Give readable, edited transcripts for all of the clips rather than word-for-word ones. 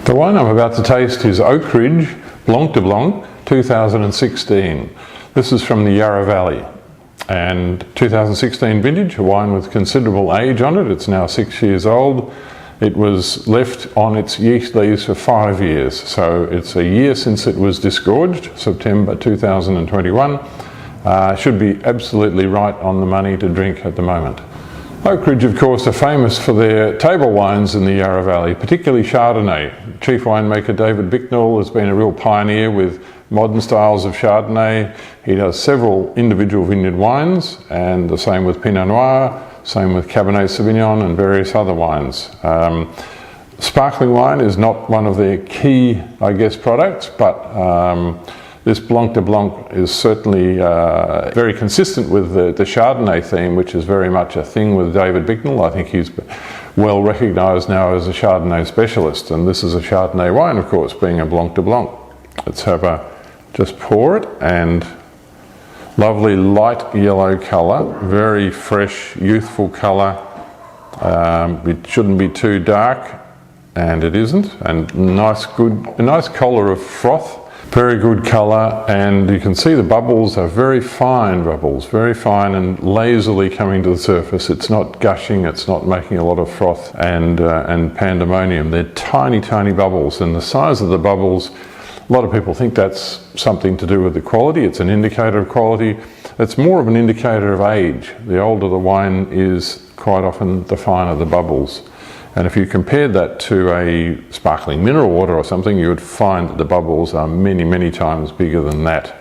The wine I'm about to taste is Oakridge Blanc de Blanc 2016. This is from the Yarra Valley and 2016 vintage, a wine with considerable age on it. It's now 6 years old. It was left on its yeast lees for 5 years, so it's a year since it was disgorged, September 2021. Should be absolutely right on the money to drink at the moment. Oakridge, of course, are famous for their table wines in the Yarra Valley, particularly Chardonnay. Chief winemaker David Bicknell has been a real pioneer with modern styles of Chardonnay. He does several individual vineyard wines, and the same with Pinot Noir, same with Cabernet Sauvignon and various other wines. Sparkling wine is not one of their key, I guess, products, but this Blanc de Blanc is certainly very consistent with the Chardonnay theme, which is very much a thing with David Bicknell. I think he's well recognised now as a Chardonnay specialist, and this is a Chardonnay wine, of course, being a Blanc de Blanc. Let's have just pour it, and lovely light yellow colour, very fresh, youthful colour. It shouldn't be too dark, and it isn't, and a nice collar of froth. Very good colour, and you can see the bubbles are very fine bubbles, very fine and lazily coming to the surface. It's not gushing, it's not making a lot of froth and pandemonium. They're tiny, tiny bubbles, and the size of the bubbles, a lot of people think that's something to do with the quality. It's an indicator of quality. It's more of an indicator of age. The older the wine is, quite often the finer the bubbles. And if you compared that to a sparkling mineral water or something, you would find that the bubbles are many, many times bigger than that.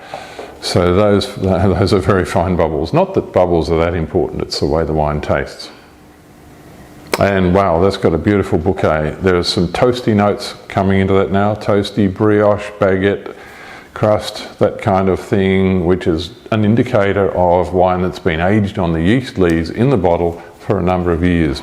So those are very fine bubbles. Not that bubbles are that important, it's the way the wine tastes. And wow, that's got a beautiful bouquet. There's some toasty notes coming into that now. Toasty, brioche, baguette, crust, that kind of thing, which is an indicator of wine that's been aged on the yeast lees in the bottle for a number of years.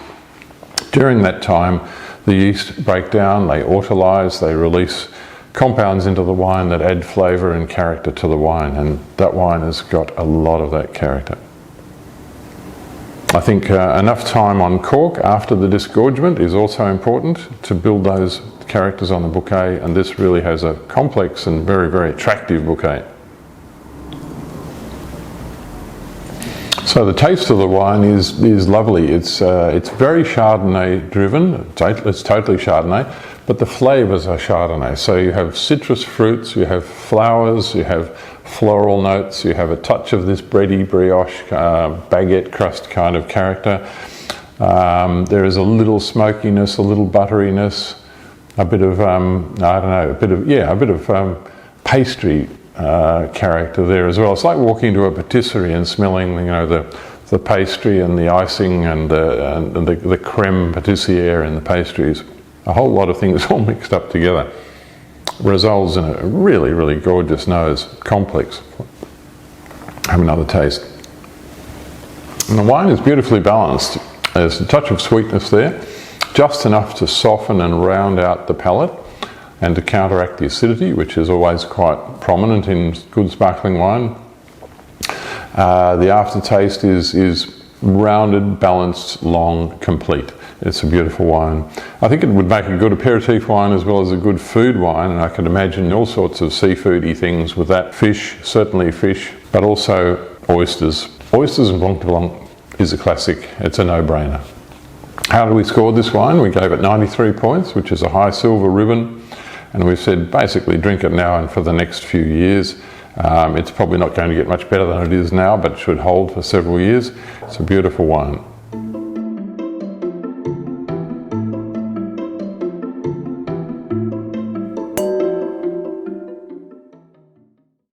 During that time, the yeast break down, they autolyse, they release compounds into the wine that add flavour and character to the wine, and that wine has got a lot of that character. I think enough time on cork after the disgorgement is also important to build those characters on the bouquet, and this really has a complex and very, very attractive bouquet. So the taste of the wine is lovely. It's very Chardonnay driven. It's totally Chardonnay, but the flavours are Chardonnay. So you have citrus fruits, you have flowers, you have floral notes, you have a touch of this bready brioche baguette crust kind of character. There is a little smokiness, a little butteriness, a bit of a bit of pastry character there as well. It's like walking into a patisserie and smelling, the pastry and the icing and the creme patissiere and the pastries. A whole lot of things all mixed up together results in a really, really gorgeous nose, complex. Have another taste. And the wine is beautifully balanced. There's a touch of sweetness there, just enough to soften and round out the palate and to counteract the acidity, which is always quite prominent in good sparkling wine. The aftertaste is rounded, balanced, long, complete. It's a beautiful wine. I think it would make a good aperitif wine as well as a good food wine, and I can imagine all sorts of seafoody things with that. Fish, certainly fish, but also oysters. Oysters and Blanc de Blanc is a classic. It's a no-brainer. How did we score this wine? We gave it 93 points, which is a high silver ribbon. And we've said basically drink it now and for the next few years. It's probably not going to get much better than it is now, but it should hold for several years. It's a beautiful wine.